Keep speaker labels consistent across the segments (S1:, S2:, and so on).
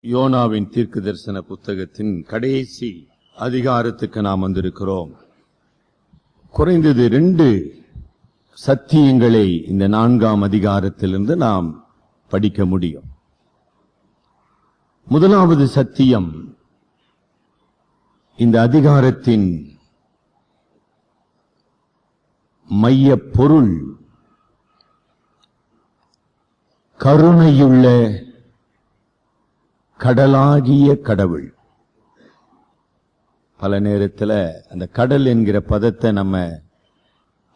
S1: யோனாவின் தீர்க்க தரிசன புத்தகத்தின் கடைசி அதிகாரத்துக்கு நாம் வந்திருக்கிறோம். குறைந்தது 2 சத்தியங்களை இந்த 4ஆம் அதிகாரத்திலிருந்து நாம் படிக்க முடியும். முதலாவது சத்தியம், இந்த அதிகாரத்தின் மைய பொருள் கருணையுள்ள கடலாகிய கடவுள். பல நேரத்தில் அந்த கடல் என்கிற பதத்தை நம்ம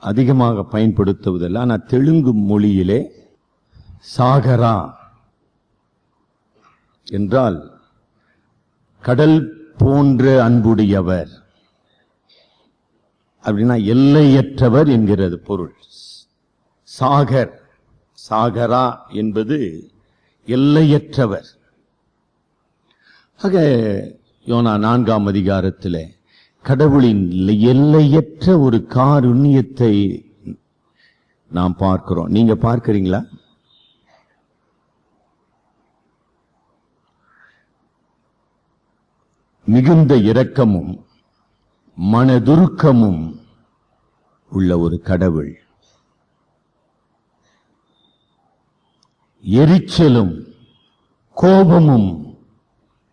S1: அதிகமாக பயன்படுத்துவதில்லை. ஆனால் தெலுங்கு மொழியிலே சாகரா என்றால் கடல் போன்ற அன்புடையவர் அப்படின்னா எல்லையற்றவர் என்கிறது பொருள். சாகர், சாகரா என்பது எல்லையற்றவர். ஆக யோனா 4ஆம் அதிகாரத்தில் கடவுளின் எல்லையற்ற ஒரு காருண்யத்தை நாம் பார்க்கிறோம். நீங்க பார்க்கிறீங்களா? மிகுந்த இரக்கமும் மனதுருக்கமும் உள்ள ஒரு கடவுள். எரிச்சலும் கோபமும்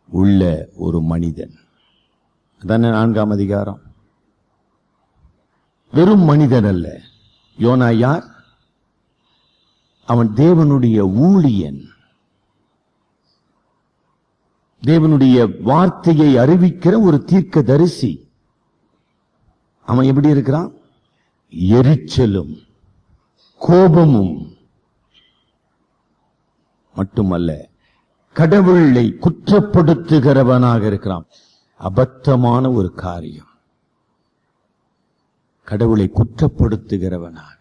S1: உள்ள ஒரு மனிதன். அதான 4ஆம் அதிகாரம். வெறும் மனிதன் அல்ல. யோனா யார்? அவன் தேவனுடைய ஊழியன். தேவனுடைய வார்த்தையை அறிவிக்கிற ஒரு தீர்க்கதரிசி. அவன் எப்படி இருக்கிறான்? எரிச்சலும் கோபமும் மட்டுமல்ல, கடவுளை குற்றப்படுத்துகிறவனாக இருக்கிறான். அபத்தமான ஒரு காரியம், கடவுளை குற்றப்படுத்துகிறவனாக.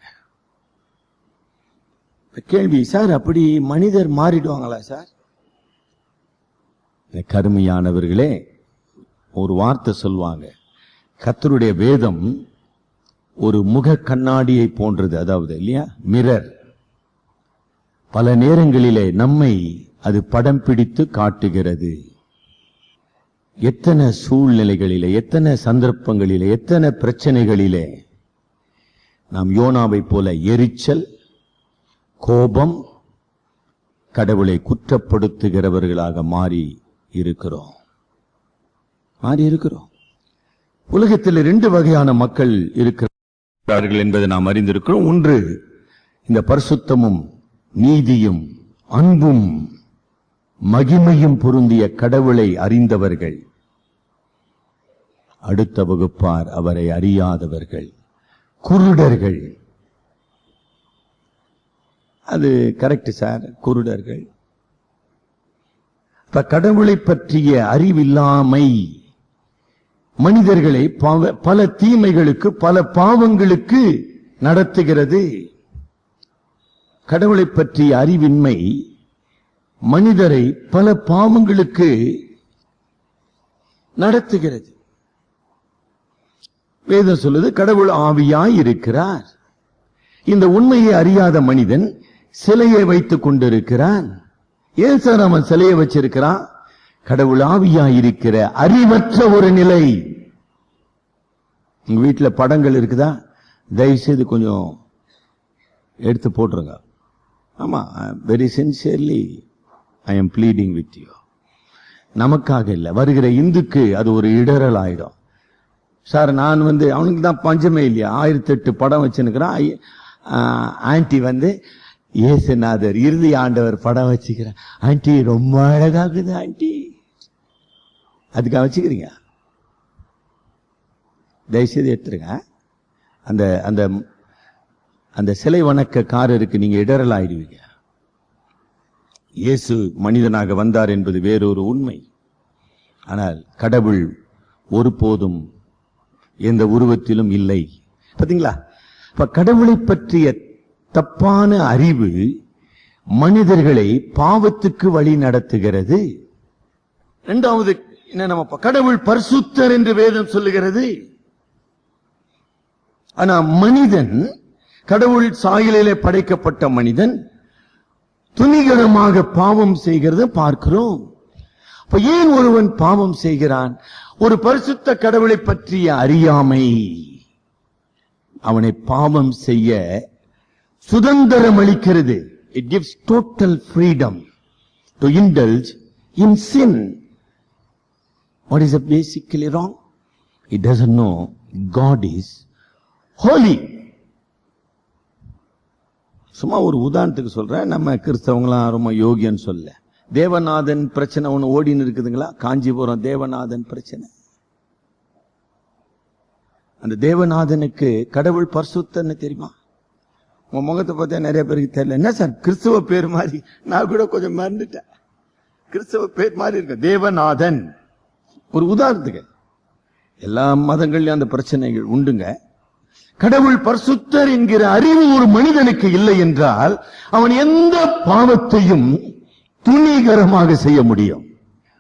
S1: கேள்வி, சார் அப்படி மனிதர் மாறிடுவாங்களா சார்? கருமையானவர்களே, ஒரு வார்த்தை சொல்வாங்க, கர்த்தருடைய வேதம் ஒரு முக கண்ணாடியை போன்றது. அதாவது இல்லையா, மிரர். பல நேரங்களிலே நம்மை அது படம் பிடித்து காட்டுகிறது. எத்தனை சூழ்நிலைகளிலே, எத்தனை சந்தர்ப்பங்களிலே, எத்தனை பிரச்சனைகளிலே நாம் யோனாவை போல எரிச்சல், கோபம், கடவுளை குற்றப்படுத்துகிறவர்களாக மாறி இருக்கிறோம். உலகத்தில் 2 வகையான மக்கள் இருக்கிறார்கள் என்பதை நாம் அறிந்திருக்கிறோம். ஒன்று, இந்த பரிசுத்தமும் நீதியும் அன்பும் மகிமையும் பொருந்திய கடவுளை அறிந்தவர்கள். அடுத்த வகுப்பார் அவரை அறியாதவர்கள், குருடர்கள். அது கரெக்ட் சார், குருடர்கள். கடவுளை பற்றிய அறிவில்லாமை மனிதர்களை பல தீமைகளுக்கு, பல பாவங்களுக்கு நடத்துகிறது. கடவுளை பற்றிய அறிவின்மை மனிதரை பல பாவங்களுக்கு நடத்துகிறது. வேதம் சொல்லுது, கடவுள் ஆவியாய் இருக்கிறார். இந்த உண்மையை அறியாத மனிதன் சிலையை வைத்துக் கொண்டிருக்கிறான். ஏன் சார் அவன் சிலையை வச்சிருக்கிறான்? கடவுள் ஆவியாய் இருக்கிற அறிவற்ற ஒரு நிலை. உங்க வீட்டில் படங்கள் இருக்குதா? தயவு செய்து கொஞ்சம் எடுத்து போட்டுருங்க. ஆமா, very sincerely I am bleeding with you. நமக்காக இல்லை, வருகிற இந்துக்கு அது ஒரு இடரல் ஆயிடும். சார் நான் அவனுக்கு தான் பஞ்சமே இல்லையா, 1008 படம் வச்சுருக்கிறான். ஆன்டி இயேசுநாதர் இறுதி ஆண்டவர் படம் வச்சுக்கிறேன். ஆன்டி ரொம்ப அழகாகுது ஆன்டி, அதுக்காக வச்சுக்கிறீங்க? தயவுசெய்து எடுத்துருங்க. அந்த அந்த அந்த சிலை வணக்கக்காரருக்கு நீங்க இடரல் ஆயிடுவீங்க. இயேசு மனிதனாக வந்தார் என்பது வேறொரு உண்மை. ஆனால் கடவுள் ஒருபோதும் எந்த உருவத்திலும் இல்லை. பாத்தீங்களா? இப்ப கடவுளை பற்றிய தப்பான அறிவு மனிதர்களை பாவத்துக்கு வழி நடத்துகிறது. இரண்டாவது என்ன, நம்ம கடவுள் பரிசுத்தர் என்று வேதம் சொல்லுகிறது. ஆனா மனிதன், கடவுள் சாயலிலே படைக்கப்பட்ட மனிதன் துணிகரமாக பாவம் செய்கிறத பார்க்கிறோம். ஏன் ஒருவன் பாவம் செய்கிறான்? ஒரு பரிசுத்த கடவுளை பற்றிய அறியாமை அவனை பாவம் செய்ய சுதந்திரம் அளிக்கிறது. It gives total freedom to indulge in sin. What is basically wrong? He doesn't know God is holy. சும்மா ஒரு உதாரணத்துக்கு சொல்றேன். நம்ம கிறிஸ்தவங்களாம் ரொம்ப யோகியன்னு சொல்ல. தேவநாதன் பிரச்சனை ஒண்ணு ஓடின்னு இருக்குதுங்களா? காஞ்சிபுரம் தேவநாதன் பிரச்சனை. அந்த தேவநாதனுக்கு கடவுள் பரிசுத்தன்னு தெரியுமா? உங்க முகத்தை பார்த்தா நிறைய பேருக்கு தெரியல. என்ன சார் கிறிஸ்தவ பேர் மாதிரி? நான் கூட கொஞ்சம் மறந்துட்டேன். கிறிஸ்தவ பேர் மாதிரி இருக்கு தேவநாதன். ஒரு உதாரணத்துக்கு, எல்லா மதங்கள்லயும் அந்த பிரச்சனைகள் உண்டுங்க. கடவுள் பரிசுத்தர் என்கிற அறிவு ஒரு மனிதனுக்கு இல்லை என்றால் அவன் எந்த பாவத்தையும் துணிகரமாக செய்ய முடியும்.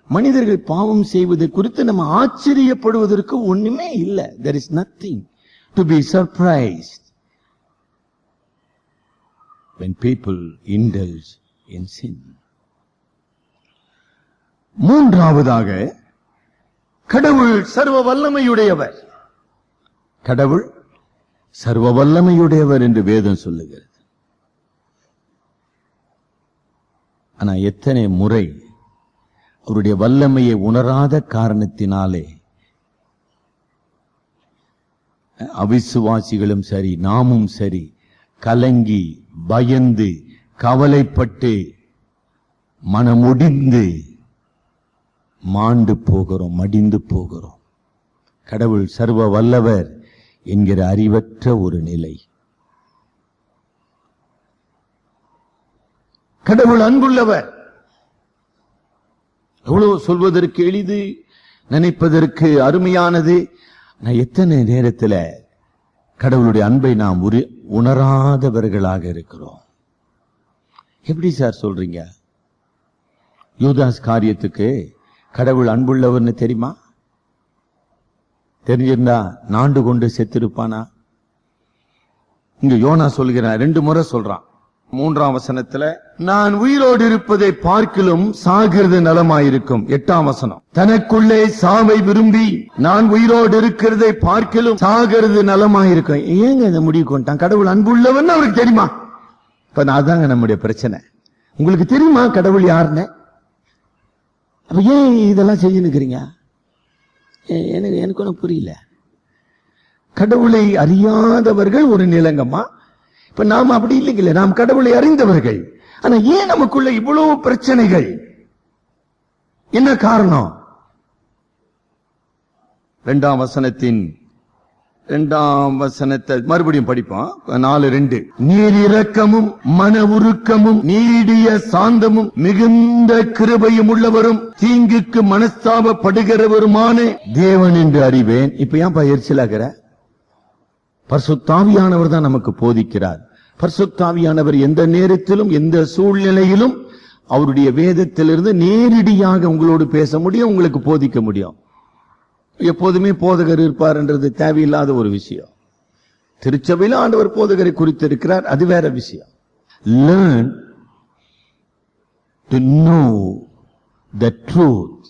S1: மனிதர்கள் பாவம் செய்வது குறித்து நம்ம ஆச்சரியப்படுவதற்கு ஒண்ணுமே இல்லை. There is nothing to be surprised when people indulge in sin. மூன்றாவதாக, கடவுள் சர்வ வல்லமையுடையவர். கடவுள் சர்வ வல்லமையுடையவர் என்று வேதம் சொல்லுகிறது. ஆனா எத்தனை முறை அவருடைய வல்லமையை உணராத காரணத்தினாலே அவிசுவாசிகளும் சரி நாமும் சரி கலங்கி பயந்து கவலைப்பட்டு மனமுடிந்து மாண்டு போகிறோம், மடிந்து போகிறோம். கடவுள் சர்வ வல்லவர் என்கிற அறிவற்ற ஒரு நிலை. கடவுள் அன்புள்ளவர். எவ்வளவு சொல்வதற்கு எளிது, நினைப்பதற்கு அருமையானது. நான் எத்தனை நேரத்தில் கடவுளுடைய அன்பை நாம் உணராதவர்களாக இருக்கிறோம். எப்படி சார் சொல்றீங்க? யூதாஸ் காரியத்துக்கு கடவுள் அன்புள்ளவர்னு தெரியுமா? தெரிஞ்சிருந்தா நாண்டு கொண்டு செத்திருப்பானா? இங்க யோனா சொல்கிறான், 2 முறை சொல்றான். 3ஆம் வசனத்துல, நான் உயிரோடு இருப்பதை பார்க்கிலும் சாகிறது நலமாயிருக்கும். 8ஆம் வசனம், தனக்குள்ளே சாவை விரும்பி நான் உயிரோடு இருக்கிறதை பார்க்கிலும் சாகிறது நலமாயிருக்கும். ஏங்க இந்த முடிவு கொண்டான்? கடவுள் அன்புள்ளவன் அவருக்கு தெரியுமா? இப்ப அதாங்க நம்முடைய பிரச்சனை. உங்களுக்கு தெரியுமா கடவுள் யாருன்னு? அப்ப ஏன் இதெல்லாம் செய்யணுக்கிறீங்க? எனக்கு ஒன்றும் புரியல. கடவுளை அறியாதவர்கள் ஒரு நிலங்கம்மா. இப்ப நாம் அப்படி இல்லைங்களே, நாம் கடவுளை அறிந்தவர்கள். ஆனா ஏன் நமக்குள்ள இவ்வளவு பிரச்சனைகள்? என்ன காரணம்? 2ஆம் வசனத்தின் 2ஆம் வசனத்தை மறுபடியும் படிப்போம். 4:2, நீர் இரக்கமும் மன உருக்கமும் நீடிய சாந்தமும் மிகுந்த கிருபையும் உள்ளவரும் தீங்குக்கு மனஸ்தாபப்படுகிறவருமான தேவன் என்று அறிவேன். இப்ப ஏன் எரிச்சலாகிற? பரிசுத்தாவியானவர் தான் நமக்கு போதிக்கிறார். பரிசுத்தாவியானவர் எந்த நேரத்திலும் எந்த சூழ்நிலையிலும் அவருடைய வேதத்திலிருந்து நேரடியாக உங்களோடு பேச முடியும், உங்களுக்கு போதிக்க முடியும். எப்போதுமே போதகர் இருப்பார் என்றது தேவையில்லாத ஒரு விஷயம். திருச்சபையில் ஆண்டவர் போதகரை குறித்து இருக்கிறார், அது வேற விஷயம். Learn to know the truth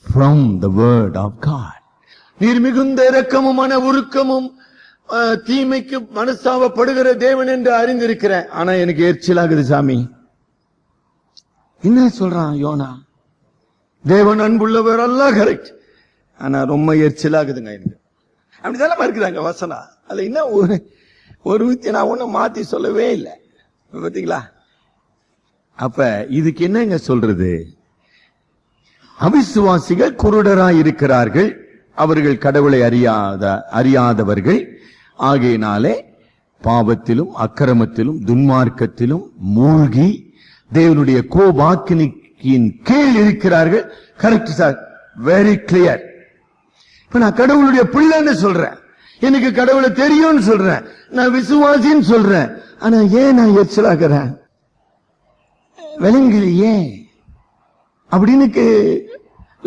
S1: from the word of God. நீர் மிகுந்த இரக்கமும் மன உருக்கமும் தீமைக்கு மனஸ்தாபப்படுகிற தேவன் என்று அறிந்திருக்கிறேன். ஆனா எனக்கு எரிச்சலாகுது சாமி. என்ன சொல்றான் யோனா? தேவன் அன்புள்ளவர் அல்ல, கரெக்ட். ஆனா ரொம்ப எரிச்சலாகுதுங்க எனக்கு. அப்படிதான் இருக்குதாங்க வசனம். அது என்ன ஒரு நான் ஒன்னும் மாத்தி சொல்லவே இல்லை. பாத்தீங்களா? அப்ப இதுக்கு என்னங்க சொல்றது? அவிசுவாசிகள் குருடராய் இருக்கிறார்கள், அவர்கள் கடவுளை அறியாதவர்கள். ஆகையினாலே பாவத்திலும் அக்கிரமத்திலும் துன்மார்க்கத்திலும் மூழ்கி தேவனுடைய கோபாக்கினின் கீழ் இருக்கிறார்கள். Correct sir, very clear. இப்ப நான் கடவுளுடைய பிள்ளைன்னு சொல்றேன், எனக்கு கடவுளை தெரியும்னு சொல்றேன், நான் விசுவாசின்னு சொல்றேன். ஆனா ஏன் நான் எரிச்சலாகிறேன்? விளங்கலையே அப்படின்னு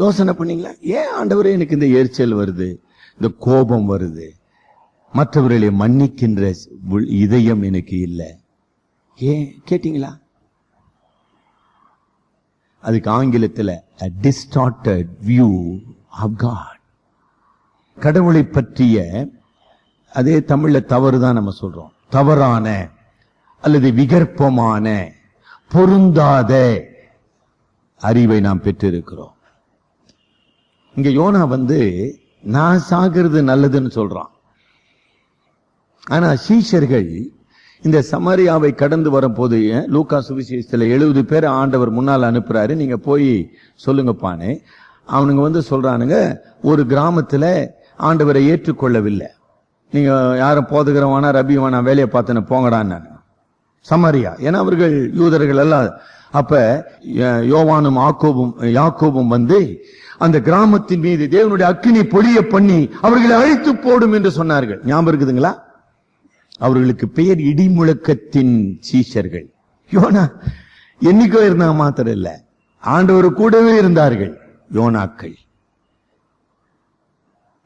S1: யோசனை பண்ணீங்களா? ஏன் ஆண்டவரே எனக்கு இந்த எரிச்சல் வருது, இந்த கோபம் வருது, மற்றவர்களை மன்னிக்கின்ற இதயம் எனக்கு இல்லை? ஏன் கேட்டீங்களா? அதுக்கு ஆங்கிலத்தில் a distorted view of God. கடவுளை பற்றிய அதே தமிழ்ல தவறுதான் நம்ம சொல்றோம். தவறான அல்லது விகற்பமான பொருந்தாத அறிவை நாம் பெற்றிருக்கிறோம். இங்க யோனா நான் சாகிறது நல்லதுன்னு சொல்றான். ஆனா சீஷர்கள் இந்த சமாரியாவை கடந்து வரும்போது லூக்கா சுவிசேஷத்துல 70 பேர் ஆண்டவர் முன்னால் அனுப்புறாரு, நீங்க போய் சொல்லுங்கப்பானே. அவனுங்க சொல்றானுங்க, ஒரு கிராமத்துல ஆண்டவரை ஏற்றுக்கொள்ளவில்லை. நீங்க யாரும் போதுகிறவானா ரபிவானா வேலையை பார்த்துன்னு போங்கடான்னு. சமாரியா, ஏன்னா அவர்கள் யூதர்கள் எல்லாம். அப்ப யோவானும் யாக்கோபும் அந்த கிராமத்தின் மீது தேவனுடைய அக்கினி பொழிய பண்ணி அவர்களை அழித்து போடும் என்று சொன்னார்கள். ஞாபகம் இருக்குதுங்களா? அவர்களுக்கு பெயர் இடிமுழக்கத்தின் சீஷர்கள். யோனா என்னைக்கோ இருந்தா மாத்திரம் இல்ல, ஆண்டவர் கூடவே இருந்தார்கள் யோனாக்கள்.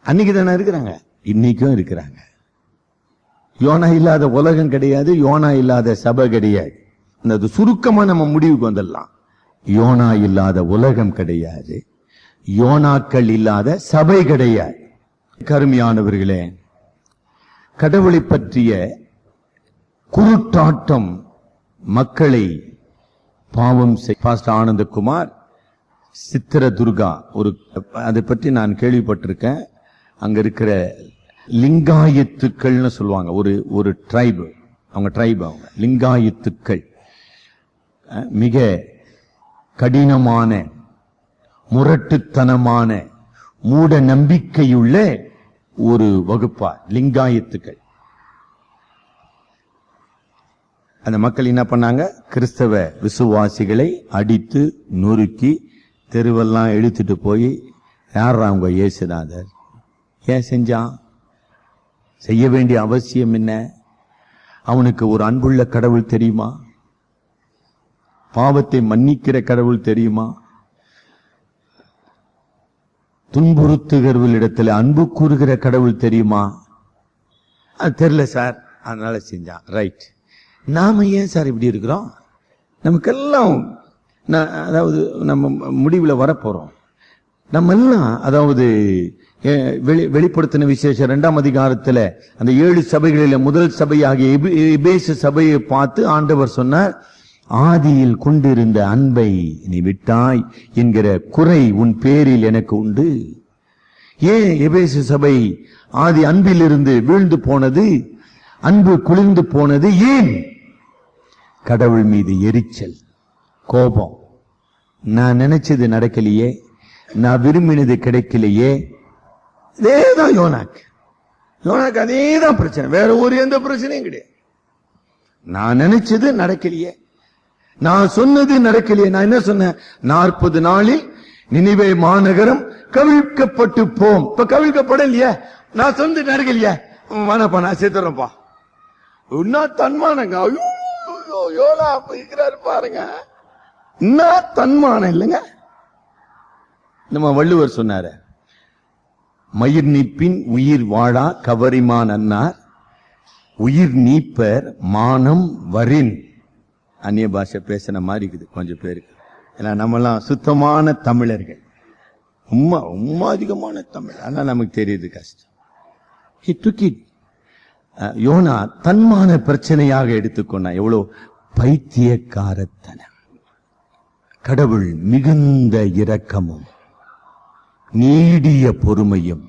S1: அன்னைக்கு தானே இருக்கிறாங்க, இன்னைக்கும் இருக்கிறாங்க. யோனா இல்லாத உலகம் கிடையாது, யோனா இல்லாத சபை கிடையாது. அந்த சுருக்கமா நம்ம முடிவுக்கு வந்துடலாம். யோனா இல்லாத உலகம் கிடையாது, யோனாக்கள் இல்லாத சபை கிடையாது. கருமையானவர்களே, கடவுளை பற்றிய குருட்டாட்டம் மக்களை பாவம் பாஸ்டர் ஆனந்தகுமார், சித்திரதுர்கா, அதை பற்றி நான் கேள்விப்பட்டிருக்கேன். அங்க இருக்கிற லிங்காயத்துக்கள்னு சொல்லுவாங்க, ஒரு ட்ரைபு, அவங்க லிங்காயத்துக்கள் மிக கடினமான முரட்டுத்தனமான மூட நம்பிக்கையுள்ள ஒரு வகுப்பார் லிங்காயத்துக்கள். அந்த மக்கள் என்ன பண்ணாங்க? கிறிஸ்தவ விசுவாசிகளை அடித்து நொறுக்கி தெருவெல்லாம் இழுத்துட்டு போய், யாரா அவங்க இயேசுநாதர், ஏன் செஞ்சான்? செய்ய வேண்டிய அவசியம் என்ன? அவனுக்கு ஒரு அன்புள்ள கடவுள் தெரியுமா? பாவத்தை மன்னிக்கிற கடவுள் தெரியுமா? துன்புறுத்துகிறவர்களிடத்தில் அன்பு கூறுகிற கடவுள் தெரியுமா? அது தெரியல சார், அதனால செஞ்சான். ரைட். நாம ஏன் சார் இப்படி இருக்கிறோம்? நமக்கெல்லாம் அதாவது நம்ம முடிவில் வரப்போறோம். நம்ம எல்லாம் அதாவது வெளிப்படுத்தின விசேஷம் 2ஆம் அதிகாரத்தில் அந்த 7 சபைகளில் முதல் சபையாகிய எபேசு சபையை பார்த்து ஆண்டவர் சொன்னார், ஆதியில் கொண்டிருந்த அன்பை நீ விட்டாய் என்கிற குறை உன் பேரில் எனக்கு உண்டு. ஏன் எபேசு சபை ஆதி அன்பிலிருந்து வீழ்ந்து போனது? அன்பு குளிர்ந்து போனது ஏன்? கடவுள் மீது எரிச்சல், கோபம். நான் நினைச்சது நடக்கலையே, நான் விரும்பினது கிடைக்கலையே. இதேதான் யோனாக்கு அதேதான் பிரச்சனை, வேற ஒரு எந்த பிரச்சனையும் கிடையாது. நான் நினைச்சது நடக்கலையே, நான் சொன்னது நடக்கலையே. நான் என்ன சொன்னேன்? 40 நாளில் நினிவே மாநகரம் கவிழ்க்கப்பட்டு போம். இப்ப கவிழ்க்கப்படலையே, நான் சொன்னது நடக்கலையே, வானப்பா நான் சேர்த்துறேன்ப்பா. இன்னும் தன்மானங்க, யோனா இருக்கிறாரு பாருங்க, இன்னும் தன்மானம் இல்லைங்க. நம்ம வள்ளுவர் சொன்னாரு, மயிர் நீப்பின் உயிர் வாழா கவரிமான் அன்னார், உயிர் நீப்பர் மானம் வரின். அந்நிய பாஷை பேசின மாதிரி இருக்குது கொஞ்சம் பேருக்கு. ஏன்னா நம்மெல்லாம் சுத்தமான தமிழர்கள், உம்மா அதிகமான தமிழ், ஆனா நமக்கு தெரியுது கஷ்டம். He took it. யோனா தன்மான பிரச்சனையாக எடுத்துக்கொண்டா. எவ்வளவு பைத்தியக்காரத்தனம். கடவுள் மிகுந்த இரக்கமும் நீடிய பொறுமையும்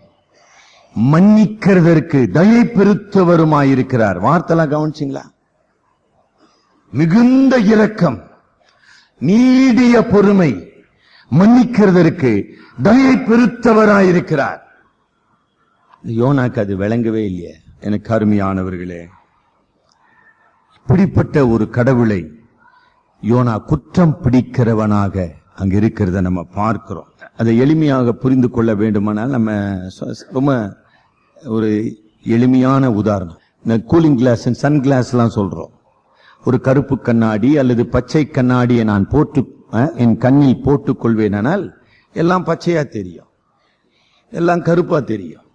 S1: மன்னிக்கிறதற்கு தயை பெருத்தவருமாயிருக்கிறார். வார்த்தைலாம் கவனிச்சிங்களா? மிகுந்த இரக்கம், நீடிய பொறுமை, மன்னிக்கிறதற்கு தயை பெருத்தவராயிருக்கிறார். யோனாக்கு அது விளங்கவே இல்லையே. எனக்கு அருமையானவர்களே, இப்படிப்பட்ட ஒரு கடவுளை யோனா குற்றம் பிடிக்கிறவனாக அங்க இருக்கிறத நம்ம பார்க்கிறோம். அதை எளிமையாக புரிந்து கொள்ள வேண்டுமானால் நம்ம ரொம்ப ஒரு எளிமையான உதாரணம், இந்த கூலிங் கிளாஸ், சன் கிளாஸ் எல்லாம் சொல்றோம். ஒரு கருப்பு கண்ணாடி அல்லது பச்சை கண்ணாடியை நான் என் கண்ணில் போட்டுக் கொள்வேனால் எல்லாம் பச்சையா தெரியும், எல்லாம் கருப்பா தெரியும்.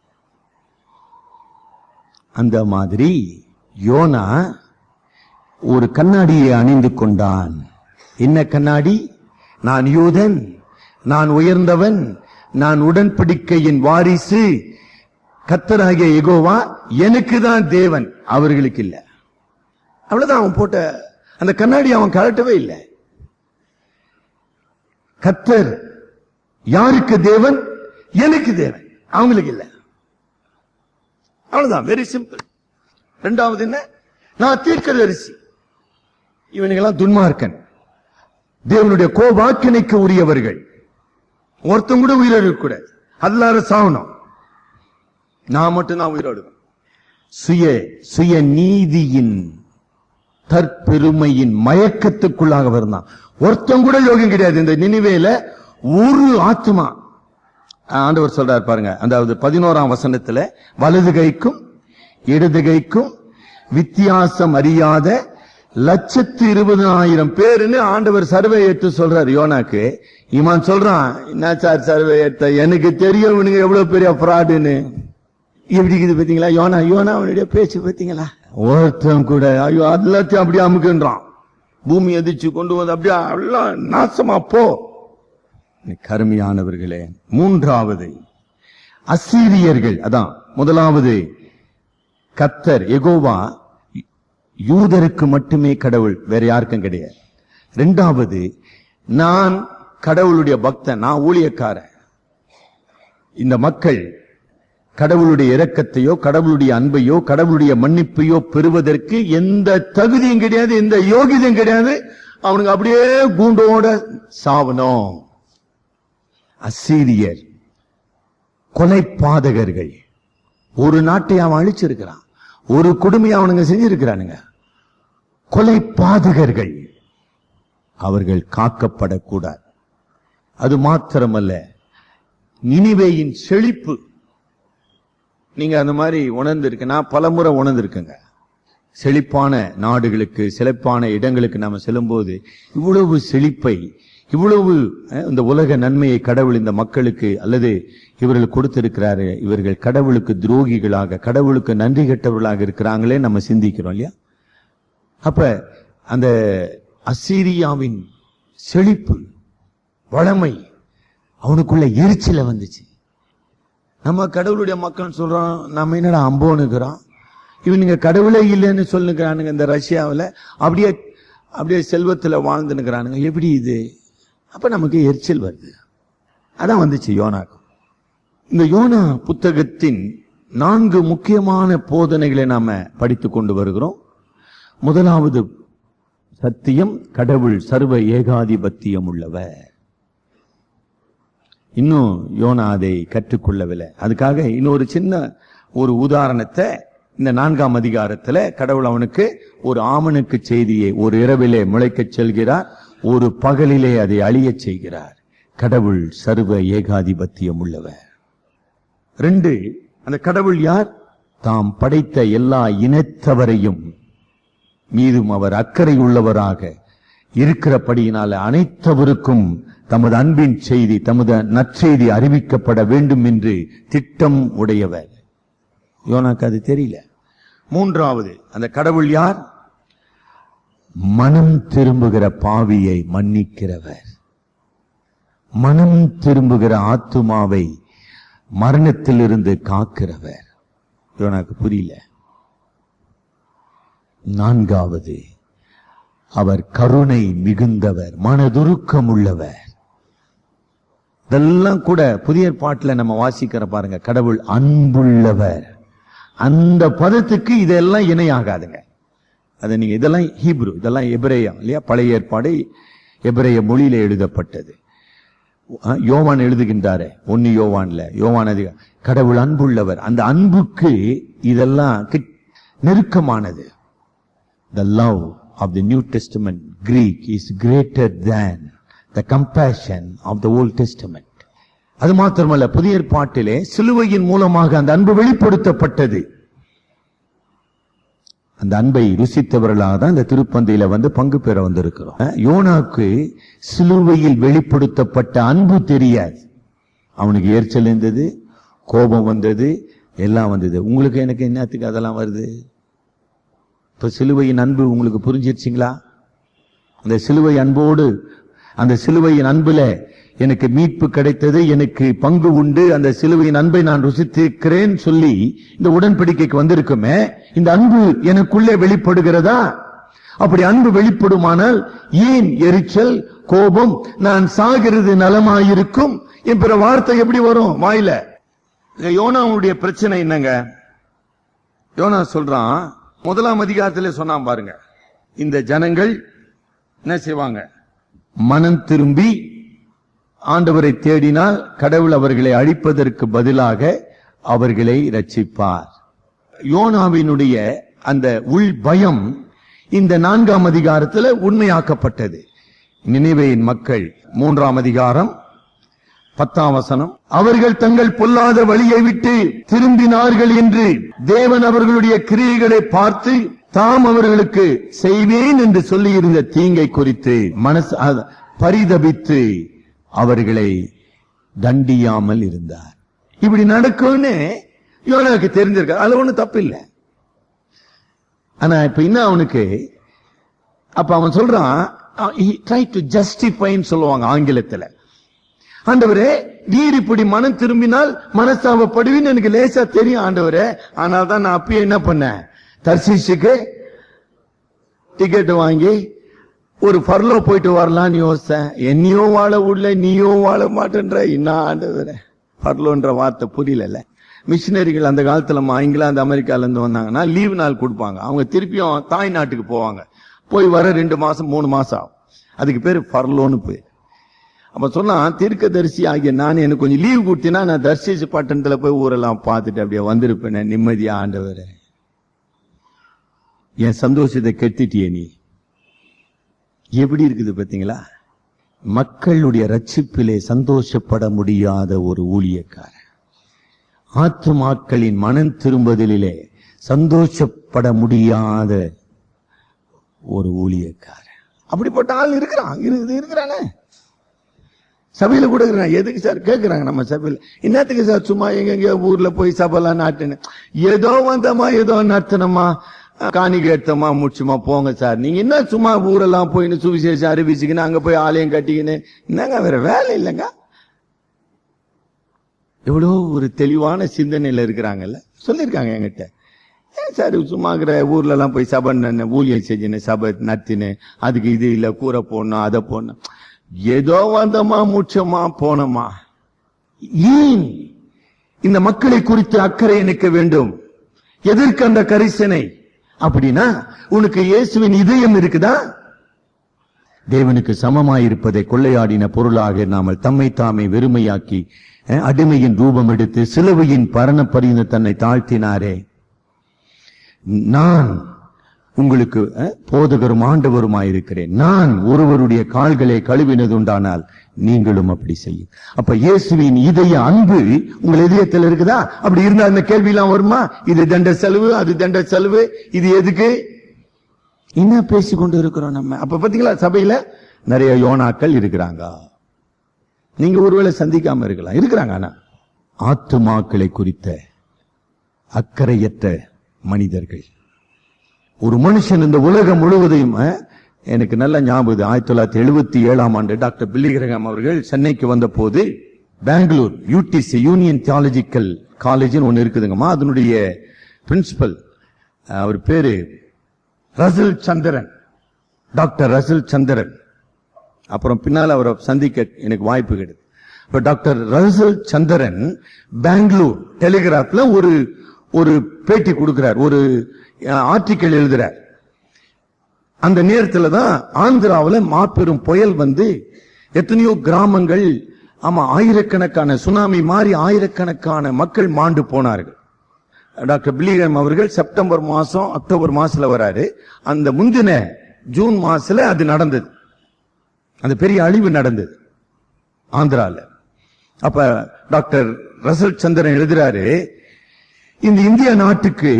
S1: அந்த மாதிரி யோனா ஒரு கண்ணாடியை அணிந்து கொண்டான். என்ன கண்ணாடி? நான் யூதன், நான் உயர்ந்தவன், நான் உடன்படிக்கையின் வாரிசு, கர்த்தராகிய யெகோவா எனக்கு தான் தேவன், அவர்களுக்கு இல்ல. அவ்வளவுதான். அவன் போட்ட அந்த கண்ணாடி அவன் கழட்டவே இல்லை. கர்த்தர் யாருக்கு தேவன்? எனக்கு தேவன், அவங்களுக்கு இல்ல. அவ்வளவுதான், வெரி சிம்பிள். இரண்டாவது என்ன? நான் தீர்க்கதரிசி. இவனுங்கெல்லாம் துன்மார்க்கன், தேவனுடைய கோபாக்கினைக்கு உரியவர்கள். ஒருத்தன் கூட உயிரோடு கூடாது, எல்லாரும் சாவணும், நான் மட்டும் தான் உயிரோடு. சுய நீதியின் தற்பெருமையின் மயக்கத்துக்குள்ளாக இருந்தான். ஒருத்தன் கூட யோகம் கிடையாது. இந்த நினிவேல ஒரு ஆத்மா, ஆண்டவர் சொல்றார் பாருங்க, அதாவது 11ஆம் வசனத்துல, வலது கைக்கும் இடது கைக்கும் வித்தியாசம் அறியாத 120,000 பேருன்னு ஆண்டவர் சர்வே எடுத்து சொல்றாரு யோனாக்கு. இவன் சொல்றான், என்ன சார் சர்வே எடுத்த, எனக்கு தெரியும் இவனுங்க எவ்வளவு பெரிய ஃப்ராடுன்னு. எப்படி இருக்குது பாத்தீங்களா? யோனா அவனுடைய பேச்சு பாத்தீங்களா? ஒருத்தன் கூட ஐயோ எல்லாத்தையும் அப்படியே அமுக்குன்றான், பூமி எதிர்த்து கொண்டு வந்து அப்படியே எல்லாம் நாசமா போ. கருமையானவர்களே, மூன்றாவது அசீரியர்கள். அதான் முதலாவது கர்த்தர் யெகோவா யூதருக்கு மட்டுமே கடவுள், வேற யாருக்கும் கிடையாது. இரண்டாவது, நான் கடவுளுடைய பக்தன், நான் ஊழியக்காரன். இந்த மக்கள் கடவுளுடைய இரக்கத்தையோ கடவுளுடைய அன்பையோ கடவுளுடைய மன்னிப்பையோ பெறுவதற்கு எந்த தகுதியும் கிடையாது, எந்த யோகியதையும் கிடையாது. அவனுக்கு அப்படியே கூண்டோட சாவணும். அசீரியர் கொலை பாதகர்கள். ஒரு நாட்டை அவன் அழிச்சிருக்கிறான், ஒரு கொடுமையை அவனுங்க செஞ்சிருக்கிறானுங்க. கொலை பாதகர்கள், அவர்கள் காக்கப்படக்கூடாது. அது மாத்திரமல்ல, நினிவேயின் செழிப்பு. நீங்க அந்த மாதிரி உணர்ந்திருக்க, நான் பல முறை உணர்ந்திருக்கேங்க. செழிப்பான நாடுகளுக்கு, செழிப்பான இடங்களுக்கு நாம செல்லும் போது இவ்வளவு செழிப்பை, இவ்வளவு இந்த உலக நன்மையை கடவுள் இந்த மக்களுக்கு அல்லது இவர்கள் கொடுத்திருக்கிறாரு. இவர்கள் கடவுளுக்கு துரோகிகளாக, கடவுளுக்கு நன்றி கெட்டவர்களாக இருக்கிறாங்களே நம்ம சிந்திக்கிறோம் இல்லையா? அப்ப அந்த அசீரியாவின் செழிப்பு, வளமை அவனுக்குள்ள எரிச்சல வந்துச்சு. நம்ம கடவுளுடைய மக்கள் சொல்றோம், நம்ம என்னடா அம்போனுக்குறோம், இவனுங்க கடவுளே இல்லைன்னு சொல்லுங்கிறானுங்க. இந்த ரஷ்யாவில் அப்படியே செல்வத்தில் வாழ்ந்துனுக்கிறானுங்க. எப்படி இது? அப்ப நமக்கு எரிச்சல் வருது. அதான் வந்துச்சு யோனாக்கு. இந்த யோனா புத்தகத்தின் 4 முக்கியமான போதனைகளை நாம படித்துக் கொண்டு வருகிறோம். முதலாவது சத்தியம், கடவுள் சர்வ ஏகாதிபத்தியம் உள்ளவர். இன்னும் யோனா அதை கற்றுக்கொள்ளவில்லை. அதுக்காக இன்னொரு சின்ன ஒரு உதாரணத்தை இந்த 4ஆம் அதிகாரத்துல கடவுள் அவனுக்கு ஒரு ஆமனுக்கு செய்தியை ஒரு இரவிலே முளைக்கச் செல்கிறார், ஒரு பகலிலே அதை அழியச் செய்கிறார். கடவுள் சர்வ ஏகாதிபத்தியம் உள்ளவர். 2, அந்த கடவுள் யார்? தாம் படைத்த எல்லா இனத்தவரையும் மீதும் அவர் அக்கறை உள்ளவராக இருக்கிறபடியினால அனைத்தவருக்கும் தமது அன்பின் செய்தி, தமது நற்செய்தி அறிவிக்கப்பட வேண்டும் என்று திட்டம் உடையவர். யோனாக்கு அது தெரியல. 3வது, அந்த கடவுள் யார்? மனம் திரும்புகிற பாவியை மன்னிக்கிறவர், மனம் திரும்புகிற ஆத்துமாவை மரணத்திலிருந்து காக்கிறவர். யோனாக்கு புரியல. 4வது, அவர் கருணை மிகுந்தவர், மனதுருக்கம் உள்ளவர். இதெல்லாம் கூட புதிய ஏற்பாட்டில் நம்ம வாசிக்கிற பாருங்க. கடவுள் அன்புள்ளவர், அந்த பதத்துக்கு இதெல்லாம் இணையாகாதுங்க. அது நீங்க இதெல்லாம் ஹீப்ரு, இதெல்லாம் எபிரேயம் இல்லையா? பழைய ஏற்பாடு எபிரேய மொழியில எழுதப்பட்டது. யோவான் எழுதுகின்றாரு 1 யோவான்ல, யோவான் அதிகம், கடவுள் அன்புள்ளவர். அந்த அன்புக்கு இதெல்லாம் நெருக்கமானது. The love of the New Testament Greek is greater than the compassion of the Old Testament. அது மாத்திரமல்ல, புதிய ஏற்பாட்டிலே சிலுவையின் மூலமாக அந்த அன்பு வெளிப்படுத்தப்பட்டது. அந்த அன்பை ருசித்தவர்களாக தான் இந்த திருப்பந்தியில வந்து பங்கு பெற வந்திருக்கிறோம். யோனாக்கு சிலுவையில் வெளிப்படுத்தப்பட்ட அன்பு தெரியாது. அவனுக்கு எரிச்சல் இருந்தது, கோபம் வந்தது, எல்லாம் வந்தது. உங்களுக்கு எனக்கு என்னத்துக்கு அதெல்லாம் வருது? இப்ப சிலுவையின் அன்பு உங்களுக்கு புரிஞ்சிருச்சிங்களா? அந்த சிலுவை அன்போடு அந்த சிலுவையின் அன்புல எனக்கு மீட்பு கிடைத்தது, எனக்கு பங்கு உண்டு, அந்த சிலுவையின் அன்பை நான் ருசித்திருக்கிறேன் சொல்லி இந்த உடன்படிக்கைக்கு வந்திருக்குமே, இந்த அன்பு எனக்குள்ளே வெளிப்படுகிறதா? அப்படி அன்பு வெளிப்படுமானால் ஏன் எரிச்சல், கோபம், நான் சாகிறது நலமாயிருக்கும் என்ற வார்த்தை எப்படி வரும் வாயில? யோனாவுடைய பிரச்சனை என்னங்க? யோனா சொல்றான், 1ஆம் அதிகாரத்திலே சொன்னான் பாருங்க, இந்த ஜனங்கள் என்ன செய்வாங்க? மனம் திரும்பி ஆண்டவரை தேடினால் கடவுள் அவர்களை அழிப்பதற்கு பதிலாக அவர்களை ரட்சிப்பார். யோனாவினுடைய அந்த உள் பயம் இந்த 4ஆம் அதிகாரத்தில் உண்மையாக்கப்பட்டது. நினிவேயின் மக்கள் 3ஆம் அதிகாரம் 10ஆம் வசனம், அவர்கள் தங்கள் பொல்லாத வழியை விட்டு திரும்பினார்கள் என்று தேவன் அவர்களுடைய கிரியைகளை பார்த்து தாம் அவர்களுக்கு செய்வேன் என்று சொல்லியிருந்த தீங்கை குறித்து மனசு பரிதபித்து அவர்களை தண்டியாமல் இருந்தார். இப்படி நடக்கும்னு யோனாவுக்கு தெரிஞ்சிருக்க, அதுல ஒண்ணு தப்பு இல்லை. ஆனா இப்ப என்ன அவனுக்கு, அப்ப அவன் சொல்றான், try to justify சொல்லுவாங்க ஆங்கிலத்துல. ஆண்டவரே, நீர் இப்படி மனம் திரும்பினால் மனஸ்தாபப்படுவீன்னு எனக்கு லேசா தெரியும் ஆண்டவரே, ஆனால் தான் நான் அப்பயே என்ன பண்ணேன், தர்சீசுக்கு டிக்கெட் வாங்கி ஒரு ஃபர்லோ போயிட்டு வரலான்னு யோசிச்சேன். என்னையோ வாழ விடல, நீயோ வாழ மாட்டேன்ற. என்ன ஆண்டவரே, ஃபர்லோன்ற வார்த்தை புரியல. மிஷினரிகள் அந்த காலத்துல இங்கிலாந்து அமெரிக்கால இருந்து வந்தாங்கன்னா லீவு நாள் கொடுப்பாங்க. அவங்க திருப்பியும் தாய் நாட்டுக்கு போவாங்க. போய் வர 2 மாசம் 3 மாசம் ஆகும். அதுக்கு பேரு ஃபர்லோன்னு போய். அப்ப சொன்னா, தீர்க்கதரிசி ஆகிய நான் எனக்கு கொஞ்சம் லீவு கொடுத்தீங்கன்னா நான் தர்சீசு பட்டணத்துல போய் ஊரெல்லாம் பார்த்துட்டு அப்படியே வந்திருப்பேன் நிம்மதியா. ஆண்டவரே, என் சந்தோஷத்தை கெடுத்துட்டியே நீ. எப்படி இருக்குது பாத்தீங்களா? மக்களுடைய ரட்சிப்பிலே சந்தோஷப்பட முடியாத ஒரு ஊழியக்காரன், ஆத்துமாக்களின் மனம் திரும்புதலிலே சந்தோஷப்பட முடியாத ஒரு ஊழியக்காரன். அப்படிப்பட்ட ஆள் இருக்கிறானே சபையில கூட இருக்கிறான். எதுக்கு சார் கேட்கிறாங்க நம்ம சபையில, என்னத்துக்கு சார் சும்மா எங்க ஊர்ல போய் சபைலாம் நாட்டுன்னு, ஏதோ வந்தமா ஏதோ நடத்தணுமா காணிக்கை எடுத்தமா முடிச்சுமா போங்க சார். நீங்க என்ன சும்மா ஊரெல்லாம் போயின்னு சுவிசேஷம் அறிவிச்சுக்கின்னு அங்க போய் ஆலயம் கட்டிக்கின்னு என்னங்க வேற வேலை இல்லைங்க? எவ்வளோ ஒரு தெளிவான சிந்தனையில இருக்கிறாங்கல்ல. சொல்லியிருக்காங்க என்கிட்ட, ஏன் சார் சும்மா இருக்கிற ஊர்ல எல்லாம் போய் சபை ஊழியம் செஞ்சுன்னு சபை நடத்தினு, அதுக்கு இது இல்ல கூரை போடணும் அதை போடணும், ஏதோ வந்தமா முச்சமா போனோமா. ஏன் இந்த மக்களை குறித்து அக்கறை எனக்கு வேண்டும்? எதற்கு அந்த கரிசனை? அப்படின்னா உனக்கு இயேசுவின் இதயம் இருக்குதா? தேவனுக்கு சமமாயிருப்பதை கொள்ளையாடின பொருளாக நாமல் தம்மை தாமே வெறுமையாக்கி அடிமையின் ரூபம் எடுத்து சிலுவையின் பரண பரிந்து தன்னை தாழ்த்தினாரே. நான் உங்களுக்கு போதகரும் ஆண்டவருமாயிருக்கிறேன். நான் ஒருவருடைய கால்களை கழுவினது உண்டானால் நீங்களும் அப்படி செய்யும். அப்ப இயேசுவின் இதய அன்பு உங்கள் இதயத்தில் இருக்குதா? அப்படி இருந்தா இந்த கேள்வி எல்லாம் வருமா? இது தண்ட செலவு, அது தண்ட செலவு, இது எதுக்கு? என்ன பேசிக்கொண்டு இருக்கிறோம் நம்ம? அப்ப பாத்தீங்களா, சபையில நிறைய யோனாக்கள் இருக்கிறாங்க. நீங்க ஒருவேளை சந்திக்காம இருக்கிறாங்க. ஆனா ஆத்துமாக்களை குறித்த அக்கறையற்ற மனிதர்கள். ஒரு மனுஷன் இந்த உலகம் முழுவதையும், எனக்கு நல்ல ஞாபகம், 1977ஆம் ஆண்டு டாக்டர் பில்லி கிரஹாம் அவர்கள் சென்னைக்கு வந்த போது Bangalore UTC union theological college ஒன்னு இருக்குதுங்கம்மா. அதனுடைய பிரின்சிபல் அவர் பேரு Russell Chandran, doctor Russell Chandran. அப்புறம் பின்னால் அவரை சந்திக்க எனக்கு வாய்ப்பு கிடையாது. இப்ப டாக்டர் ரசல் சந்திரன் பெங்களூர் டெலிகிராப்ல ஒரு பேட்டி கொடுக்கிறார், ஒரு ஆர்டிக்கல் எழுதுறார். அந்த நேரத்தில் தான் ஆந்திராவில் மாபெரும் புயல் வந்து எத்தனையோ கிராமங்கள், ஆமா, ஆயிரக்கணக்கான சுனாமி மாறி ஆயிரக்கணக்கான மக்கள் மாண்டு போனார்கள். டாக்டர் பில்லிகிராம் அவர்கள் செப்டம்பர் மாசம் அக்டோபர் மாசத்துல வராரு. அந்த முந்தின ஜூன் மாசத்துல அது நடந்தது, அந்த பெரிய அழிவு நடந்தது ஆந்திரால. அப்ப டாக்டர் ரசல் சந்திரன் எழுதுறாரு, இந்த இந்திய நாட்டுக்கு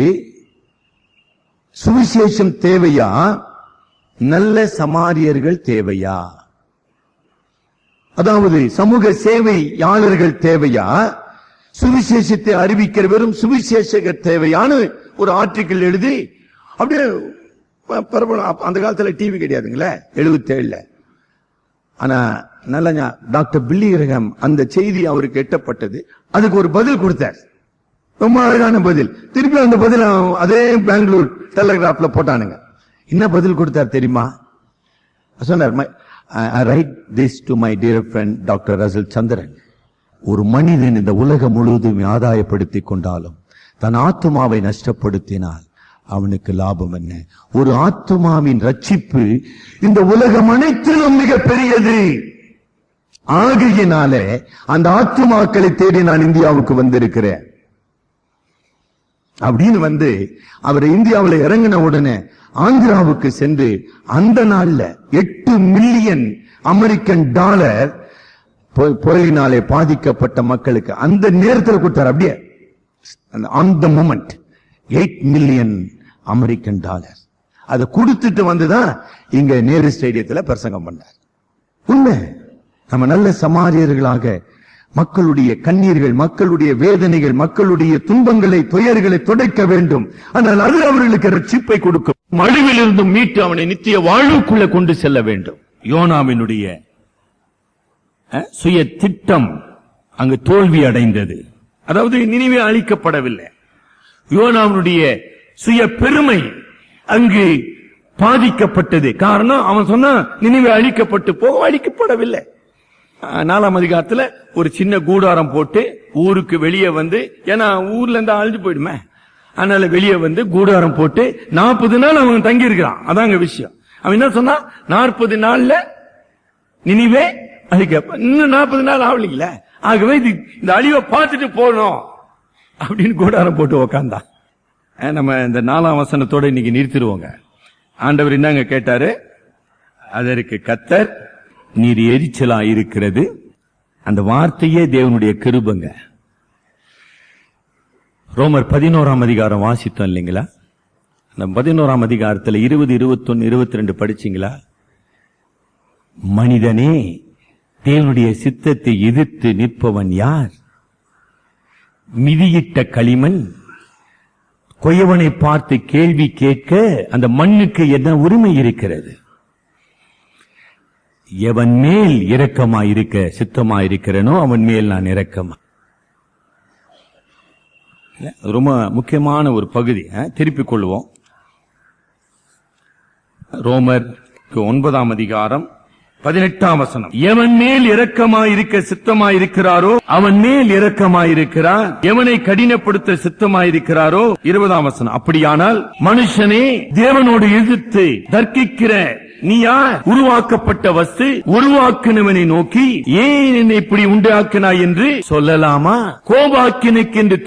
S1: சுவிசேஷம் தேவையா, நல்ல சமாரியர்கள் தேவையா? அதாவது சமூக சேவையாளர்கள் தேவையா, சுவிசேஷத்தை அறிவிக்கிற வெறும் சுவிசேஷகர் தேவையான ஒரு ஆர்டிக்கல் எழுதி அப்படியே அந்த காலத்துல டிவி கிடையாதுங்களே, 77ல ஆனா நல்ல டாக்டர் பில்லி கிரஹாம் அந்த செய்தி அவருக்கு எட்டப்பட்டது, அதுக்கு ஒரு பதில் கொடுத்தார், ரொம்ப அழகான பதில். திருப்பி அந்த பதில் அதே பெங்களூர் டெலிகிராஃப்ல போட்டானுங்க. என்ன பதில் கொடுத்தார் தெரியுமா? சொன்னார், I write this to my dear friend Dr. Russell Chandran. ஒரு மனிதன் இந்த உலகம் முழுவதும் ஆதாயப்படுத்திக் கொண்டாலும் தன் ஆத்மாவை நஷ்டப்படுத்தினால் அவனுக்கு லாபம் என்ன? ஒரு ஆத்மாவின் ரட்சிப்பு இந்த உலகம் அனைத்திலும் மிக பெரியது. ஆகையினாலே அந்த ஆத்மாக்களை தேடி நான் இந்தியாவுக்கு வந்திருக்கிறேன் அப்படின்னு அவர் இந்தியாவில் இறங்கின உடனே ஆந்திராவுக்கு சென்று அந்த நாள்ல 8 மில்லியன் அமெரிக்கன் டாலர் புயலினாலே பாதிக்கப்பட்ட மக்களுக்கு அந்த நேரத்தில் கொடுத்தார். அப்படியே on the moment 8 million American dollar அதை கொடுத்துட்டு வந்துதான் இங்க நேரு ஸ்டேடியத்தில் பிரசங்கம் பண்ணார். உண்மை, நம்ம நல்ல சமாரியர்களாக மக்களுடைய கண்ணீர்கள், மக்களுடைய வேதனைகள், மக்களுடைய துன்பங்களை, துயர்களை துடைக்க வேண்டும். ஆனால் அது அவர்களுக்கு ரட்சிப்பை கொடுக்கும். மழுவிலிருந்து மீட்டு அவனை நித்திய வாழ்வுக்குள்ள கொண்டு செல்ல வேண்டும். யோனாவினுடைய சுய திட்டம் அங்கு தோல்வி அடைந்தது. அதாவது நினிவே அழிக்கப்படவில்லை. யோனாவினுடைய சுய பெருமை அங்கு பாதிக்கப்பட்டது. காரணம், அவன் சொன்னா நினிவே அழிக்கப்பட்டு போக, அழிக்கப்படவில்லை. 4ஆம் அதிகாரத்துல ஒரு சின்ன கூடாரம் போட்டு ஊருக்கு வெளியே ஏன்னா ஊர்ல இருந்து அழிஞ்சு போயிடுமே, அதனால வெளியே கூடாரம் போட்டு 40 நாள் அவன் தங்கி இருக்கிறான். அதாங்க விஷயம். அவன் என்ன சொன்னா, 40 நாள்ல நினிவே அழிக்க, இன்னும் 40 நாள் ஆகலைங்கள, ஆகவே இந்த அழிவை பார்த்துட்டு போனோம் அப்படின்னு கூடாரம் போட்டு உக்காந்தான். நம்ம இந்த 4ஆம் வசனத்தோட இன்னைக்கு நிறுத்திடுவோங்க. ஆண்டவர் என்னங்க கேட்டாரு? அதற்கு கர்த்தர், நீர் எரிச்சலா இருக்கிறது. அந்த வார்த்தையே தேவனுடைய கிருபைங்க. ரோமர் 11ஆம் அதிகாரம் வாசித்தோம் இல்லைங்களா? அந்த 11ஆம் அதிகாரத்தில் 20, 21, 22 படிச்சீங்களா? மனிதனே, தேவனுடைய சித்தத்தை எதிர்த்து நிற்பவன் யார்? மிதியிட்ட களிமண் கொயவனை பார்த்து கேள்வி கேட்க அந்த மண்ணுக்கு என்ன உரிமை இருக்கிறது? எவன் மேல் இரக்கமாயிருக்க சித்தமாயிருக்கிறனோ அவன் மேல் நான் இரக்கமா. ரொம்ப முக்கியமான ஒரு பகுதி. திருப்பிக் கொள்வோம். ரோமர் 9ஆம் அதிகாரம் 18ஆம் வசனம். எவன் மேல் இரக்கமாயிருக்க சித்தமாயிருக்கிறாரோ அவன் மேல் இரக்கமாயிருக்கிறார், எவனை கடினப்படுத்த சித்தமாயிருக்கிறாரோ. 20ஆம் வசனம். அப்படியானால் மனுஷனே, தேவனோடு எதிர்த்து தர்க்கிக்கிற நீ யார்? உருவாக்கப்பட்ட வஸ்து உருவாக்கினவனை நோக்கி ஏன் என்னை இப்படி உண்டாக்கினாய் என்று சொல்லலாமா? கோபாக்கினுக்கு என்று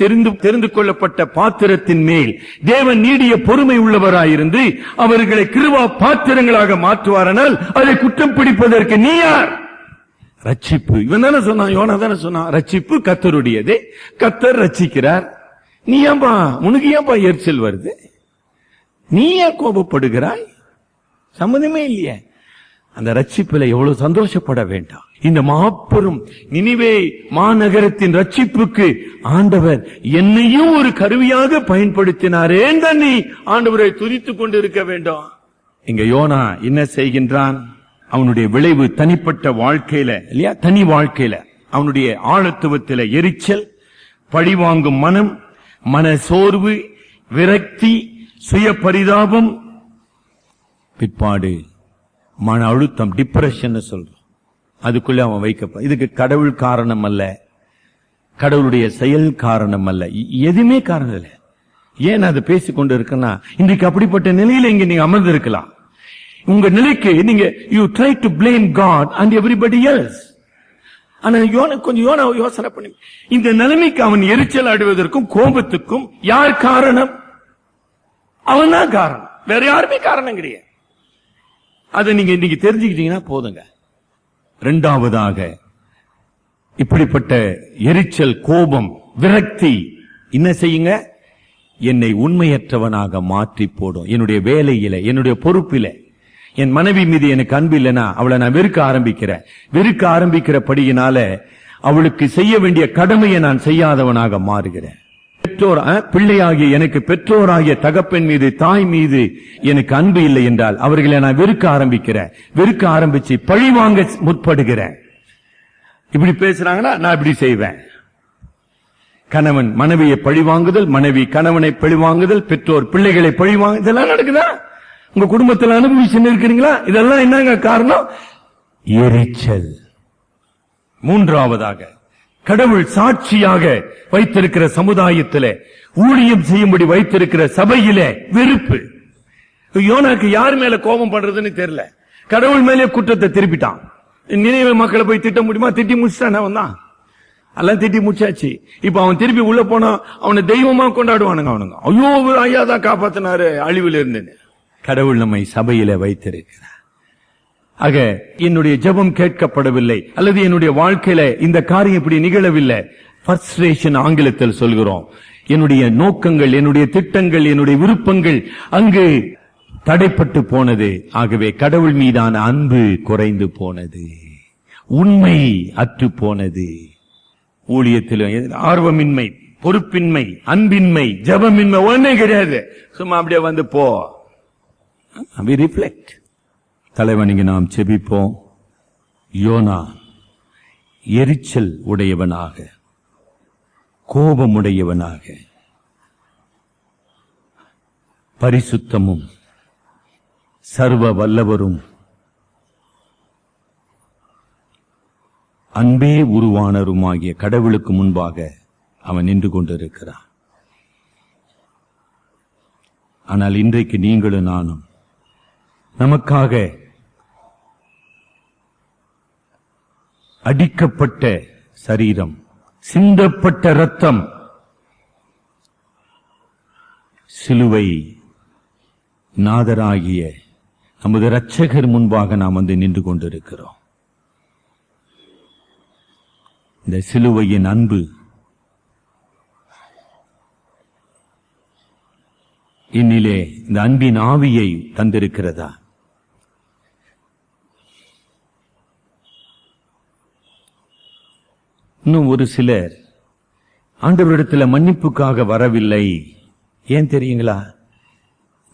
S1: தெரிந்து கொள்ளப்பட்ட பாத்திரத்தின் மேல் தேவன் நீடிய பொறுமை உள்ளவராயிருந்து அவர்களை கிருபா பாத்திரங்களாக மாற்றுவாரனால் அதை குற்றம் பிடிப்பதற்கு நீ யார்? ரட்சிப்பு, இவன் தானே சொன்னான், யோனா தானே சொன்னான். ரட்சிப்பு கர்த்தருடையதே, கர்த்தர் ரட்சிக்கிறார். நீ ஏன்பா, உனக்கு ஏன்பா எரிச்சல் வருது? நீ ஏன் கோபப்படுகிறாய்? சம்மந்தமே இல்லையே. அந்த ரட்சிப்பில எவ்வளவு சந்தோஷப்பட வேண்டாம். இந்த மாபெரும் நினிவே மாநகரத்தின் ரட்சிப்புக்கு ஆண்டவர் என்னையும் ஒரு கருவியாக பயன்படுத்தினாரே தான் நீ ஆண்டவரை துதித்துக் கொண்டு இருக்க வேண்டும். இங்க யோனா என்ன செய்கின்றான்? அவனுடைய விளைவு தனிப்பட்ட வாழ்க்கையில இல்லையா, தனி வாழ்க்கையில அவனுடைய ஆழத்துவத்தில எரிச்சல், பழிவாங்கும் மனம், மன சோர்வு, விரக்தி, சுய பரிதாபம், பிற்பாடு மன அழுத்தம், டிப்ரெஷன் சொல்றோம். அதுக்குள்ள அவன் வைக்க. இதுக்கு கடவுள் காரணம் அல்ல, கடவுளுடைய செயல் காரணம் அல்ல, எதுவுமே காரணம் இல்லை. ஏன் அதை பேசிக்கொண்டு இருக்கனா, இன்றைக்கு அப்படிப்பட்ட நிலையில இங்க நீங்க அமர்ந்து இருக்கலாம். உங்க நிலைக்கு நீங்க you try to blame God and everybody else. ஆனா கொஞ்சம் யோசனை பண்ணி, இந்த நிலைமைக்கு அவன் எரிச்சல் அடைவதற்கும் கோபத்துக்கும் யார் காரணம்? அவன் தான் காரணம், வேற யாருமே காரணம் கிடையாது. அதை நீங்க இன்னைக்கு தெரிஞ்சுக்கிட்டீங்கன்னா போதுங்க. இரண்டாவதாக, இப்படிப்பட்ட எரிச்சல், கோபம், விரக்தி என்ன செய்யுங்க? என்னை உண்மையற்றவனாக மாற்றி போடும். என்னுடைய வேலையில, என்னுடைய பொறுப்பில, என் மனைவி மீது எனக்கு அன்பு இல்லைன்னா அவளை நான் வெறுக்க ஆரம்பிக்கிறபடியினால அவளுக்கு செய்ய வேண்டிய கடமையை நான் செய்யாதவனாக மாறுகிறேன்.
S2: பிள்ளையாகிய எனக்கு பெற்றோராகிய தகப்பன் மீது தாய் மீது எனக்கு அன்பு இல்லை என்றால் அவர்களை நான் வெறுக்க ஆரம்பிச்சு பழி வாங்க முற்படுகிறேன். இப்படி பேசுறாங்கன்னா நான் இப்படி செய்வேன். கணவன் மனைவியை பழிவாங்குதல், மனைவி கணவனை பழிவாங்குதல், பெற்றோர் பிள்ளைகளை பழிவாங்க, இதெல்லாம் நடக்குதா? உங்க குடும்பத்தில் அனுபவிச்சு இருக்கிறீங்களா? இதெல்லாம் என்னங்க காரணம்? எரிச்சல். மூன்றாவதாக, கடவுள் சாட்சியாக வைத்திருக்கிற சமுதாயத்திலே, ஊழியம் செய்யும்படி வைத்திருக்கிற சபையிலே வெறுப்பு. யோனாக்கு யார் மேல கோபம் பண்றதுன்னு தெரியல, கடவுள் மேலே குற்றத்தை திருப்பிட்டான். நினைவு மக்களை போய் திட்ட முடியுமா? திட்டி முடிச்சுட்டான். அவன் தான் எல்லாம் திட்டி முடிச்சாச்சு. இப்ப அவன் திருப்பி உள்ள போனா அவனை தெய்வமா கொண்டாடுவானுங்க. அவனுங்க ஐயோ ஐயா தான் காப்பாத்தினாரு அழிவில் இருந்து. கடவுள் நம்மை சபையில வைத்திருக்கிறார். ஆக என்னுடைய ஜெபம் கேட்கப்படவில்லை அல்லது என்னுடைய வாழ்க்கையில இந்த காரியம் இப்படி நிகழவில்லை, ஃப்ரஸ்ட்ரேஷன் ஆங்கிலத்தில் சொல்கிறோம். என்னுடைய நோக்கங்கள், என்னுடைய திட்டங்கள், என்னுடைய விருப்பங்கள் அங்கு தடைப்பட்டு போனது. ஆகவே கடவுள் மீதான அன்பு குறைந்து போனது, உண்மை அற்று போனது. ஊழியத்தில் ஆர்வமின்மை, பொறுப்பின்மை, அன்பின்மை, ஜபமின்மை ஒன்னே கிடையாது. சும்மா அப்படியே வந்து போ. ரிஃப்ளெக்ட். தலைவனிங்க நாம் செபிப்போம். யோனா எரிச்சல் உடையவனாக, கோபமுடையவனாக, பரிசுத்தமும் சர்வ வல்லவரும் அன்பே உருவானருமாகிய கடவுளுக்கு முன்பாக அவன் நின்று கொண்டிருக்கிறான். ஆனால் இன்றைக்கு நீங்களும் நானும் நமக்காக அடிக்கப்பட்ட சரீரம், சிந்தப்பட்ட இரத்தம், சிலுவை நாதராகிய நமது இரட்சகர் முன்பாக நாம் வந்து நின்று கொண்டிருக்கிறோம். இந்த சிலுவையின் அன்பு என்னிலே இந்த அன்பின் ஆவியை தந்திருக்கிறதா? இன்னும் ஒரு சிலர் ஆண்டவரிடத்தில் மன்னிப்புக்காக வரவில்லை. ஏன் தெரியுங்களா?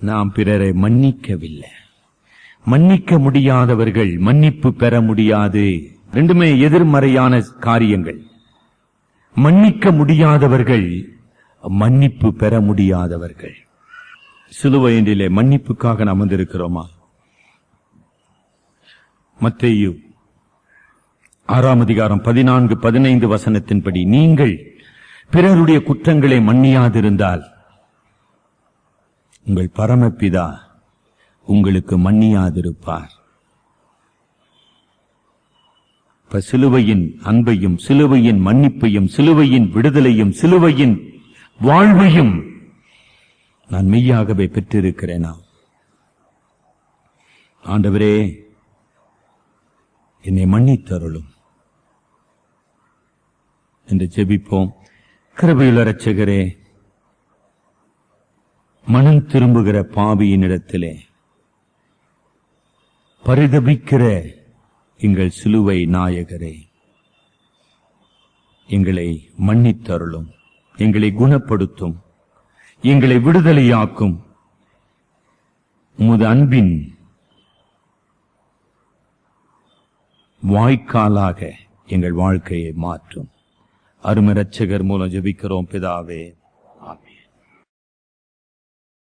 S2: நாம் பிறரை மன்னிக்கவில்லை. மன்னிக்க முடியாதவர்கள் மன்னிப்பு பெற முடியாது. ரெண்டுமே எதிர்மறையான காரியங்கள். மன்னிக்க முடியாதவர்கள் மன்னிப்பு பெற முடியாதவர்கள். சிலுவையிலே மன்னிப்புக்காக நாம் வந்திருக்கிறோமா? மத்தேயு 6:14-15 வசனத்தின்படி, நீங்கள் பிறருடைய குற்றங்களை மன்னியாதிருந்தால் உங்கள் பரமபிதா உங்களுக்கு மன்னியாதிருப்பார். இப்ப சிலுவையின் அன்பையும், சிலுவையின் மன்னிப்பையும், சிலுவையின் விடுதலையும், சிலுவையின் வாழ்வையும் நான் மெய்யாகவே பெற்றிருக்கிறேனா? ஆண்டவரே, என்னை மன்னித்தருளும் என்று ஜெபிப்போம். கிருபையுள்ள இரட்சகரே, மனம் திரும்புகிற பாவியினிடத்திலே பரிதபிக்கிற எங்கள் சிலுவை நாயகரே, எங்களை மன்னித்தருளும், எங்களை குணப்படுத்தும், எங்களை விடுதலையாக்கும். உமது அன்பின் வாய்க்காலாக எங்கள் வாழ்க்கையை மாற்றும். அருமை இரட்சகர் மூலம் ஜெபிக்கிறோம் பிதாவே.